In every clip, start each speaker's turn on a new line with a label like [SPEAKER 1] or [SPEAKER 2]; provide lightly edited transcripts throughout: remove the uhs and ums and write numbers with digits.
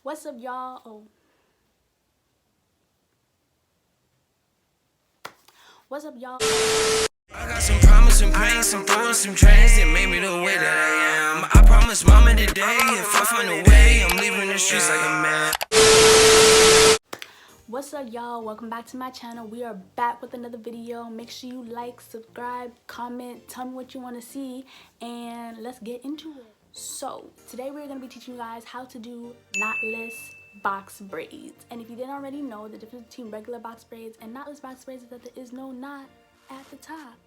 [SPEAKER 1] What's up, y'all? What's up, y'all?
[SPEAKER 2] I got some promise and pain, some thoughts, some trends that made me the way that I am. I promise mama today, if I find a way, I'm leaving the streets like a man.
[SPEAKER 1] What's up, y'all? Welcome back to my channel. We are back with another video. Make sure you like, subscribe, comment, tell me what you want to see, and let's get into it. So today we're going to be teaching you guys how to do knotless box braids. And if you didn't already know, the difference between regular box braids and knotless box braids is that there is no knot at the top.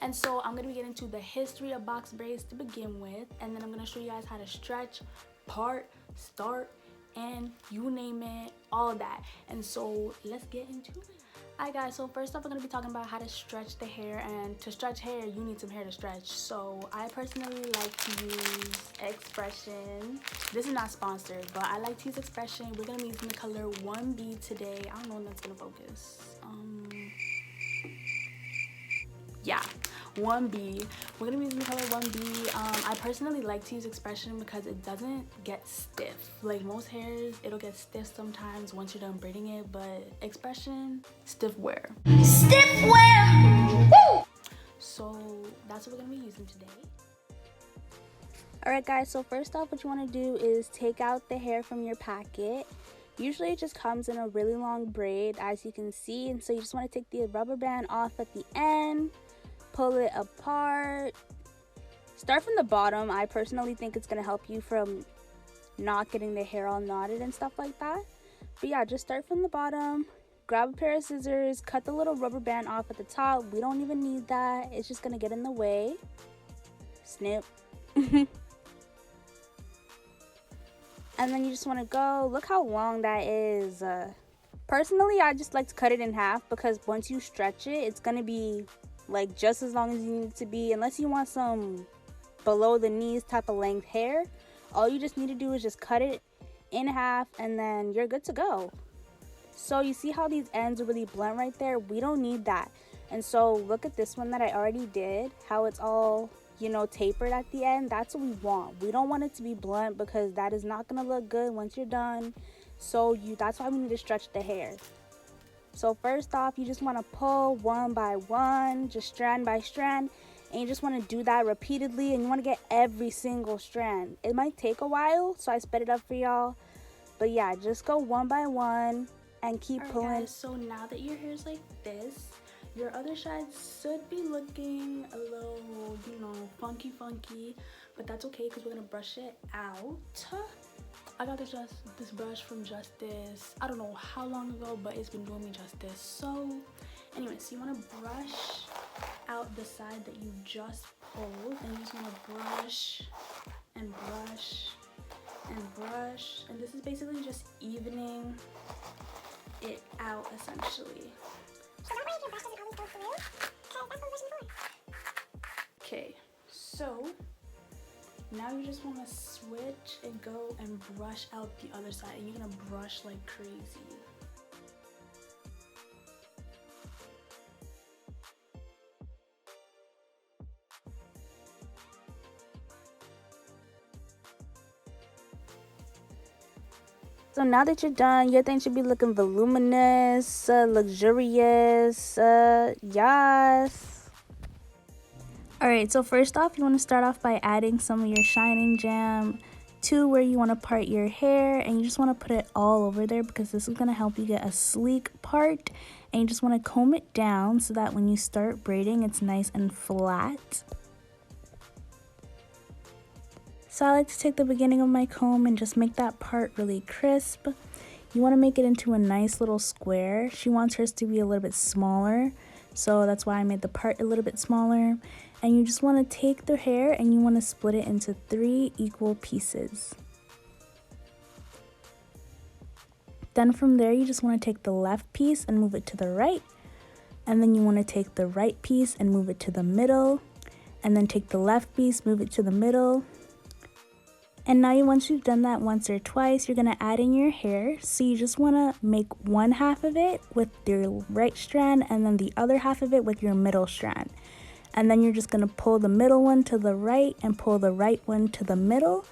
[SPEAKER 1] And so I'm going to be getting into the history of box braids to begin with, and then I'm going to show you guys how to stretch, part, start, and you name it, all that. And so let's get into it. Alright guys, so first off we're going to be talking about how to stretch the hair, and to stretch hair you need some hair to stretch. So I personally like to use Xpression. This is not sponsored, but I like to use Xpression. We're going to be using the color 1B today. I don't know when that's going to focus. Yeah, 1B. We're gonna be using the color 1B. I personally like to use Xpression because it doesn't get stiff. Like most hairs, it'll get stiff sometimes once you're done braiding it, but Xpression, stiff wear. Stiff wear! Woo! So that's what we're gonna be using today. Alright guys, so first off what you wanna do is take out the hair from your packet. Usually it just comes in a really long braid, as you can see, and so you just want to take the rubber band off at the end, pull it apart, start from the bottom. I personally think it's going to help you from not getting the hair all knotted and stuff like that. But yeah, just start from the bottom, grab a pair of scissors, cut the little rubber band off at the top. We don't even need that, it's just going to get in the way. Snip. And then you just want to go, look how long that is. Personally, I just like to cut it in half because once you stretch it, it's going to be like just as long as you need it to be. Unless you want some below the knees type of length hair, all you just need to do is just cut it in half and then you're good to go. So you see how these ends are really blunt right there? We don't need that. And so look at this one that I already did, how it's all, you know, tapered at the end. That's what we want. We don't want it to be blunt because that is not going to look good once you're done. So that's why we need to stretch the hair. So first off, you just want to pull one by one, just strand by strand, and you just want to do that repeatedly, and you want to get every single strand. It might take a while, so I sped it up for y'all, but yeah, just go one by one and keep pulling. Guys, so now that your hair is like this, your other side should be looking a little, you know, funky, but that's okay because we're gonna brush it out. I got this brush from Justice. I don't know how long ago, but it's been doing me justice. So anyways, you want to brush out the side that you just pulled, and you just want to brush and brush and brush, and this is basically just evening it out essentially. Okay, so now you just want to switch and go and brush out the other side, and you're gonna brush like crazy. So now that you're done, your thing should be looking voluminous, luxurious, yes. Alright, so first off, you want to start off by adding some of your shining jam to where you want to part your hair, and you just want to put it all over there because this is going to help you get a sleek part, and you just want to comb it down so that when you start braiding, it's nice and flat. So I like to take the beginning of my comb and just make that part really crisp. You want to make it into a nice little square. She wants hers to be a little bit smaller, so that's why I made the part a little bit smaller. And you just want to take the hair and you want to split it into 3 equal pieces. Then from there you just want to take the left piece and move it to the right, and then you want to take the right piece and move it to the middle, and then take the left piece, move it to the middle. And now once you've done that once or twice, you're going to add in your hair. So you just want to make one half of it with your right strand and then the other half of it with your middle strand. And then you're just going to pull the middle one to the right and pull the right one to the middle.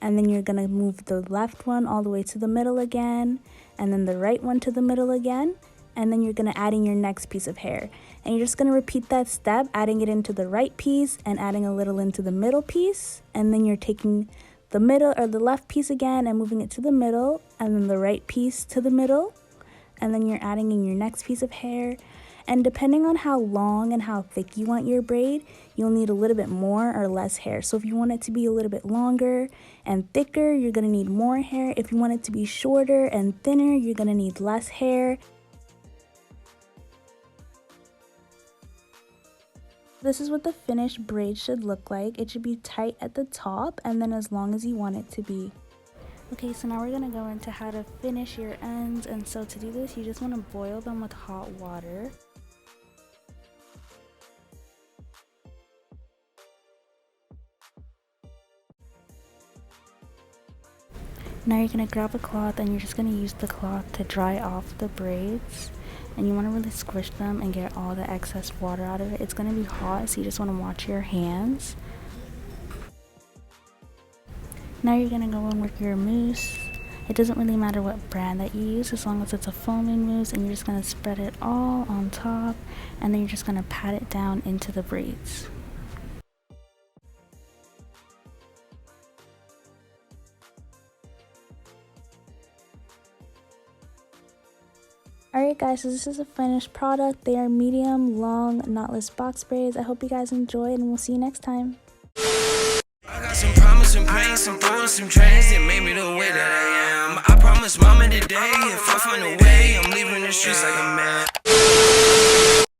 [SPEAKER 1] and then you're gonna move the left one all the way to the middle again, and then the right one to the middle again, and then you're gonna add in your next piece of hair. And you're just gonna repeat that step, adding it into the right piece and adding a little into the middle piece, and then you're taking the middle or the left piece again and moving it to the middle, and then the right piece to the middle, and then you're adding in your next piece of hair. And depending on how long and how thick you want your braid, you'll need a little bit more or less hair. So if you want it to be a little bit longer and thicker, you're gonna need more hair. If you want it to be shorter and thinner, you're gonna need less hair. This is what the finished braid should look like. It should be tight at the top and then as long as you want it to be. Okay, so now we're gonna go into how to finish your ends. And so to do this, you just wanna boil them with hot water. Now you're gonna grab a cloth and you're just gonna use the cloth to dry off the braids. And you want to really squish them and get all the excess water out of it. It's going to be hot, so you just want to watch your hands. Now you're going to go in with your mousse. It doesn't really matter what brand that you use as long as it's a foaming mousse, and you're just going to spread it all on top, and then you're just going to pat it down into the braids. Alright guys, so this is a finished product. They are medium, long, knotless box braids. I hope you guys enjoyed, and we'll see you next time.
[SPEAKER 2] I got some promise and pain, some throwing some trains that made me the way that I am. I promised mama today, if I find a way, I'm leaving the streets like a man.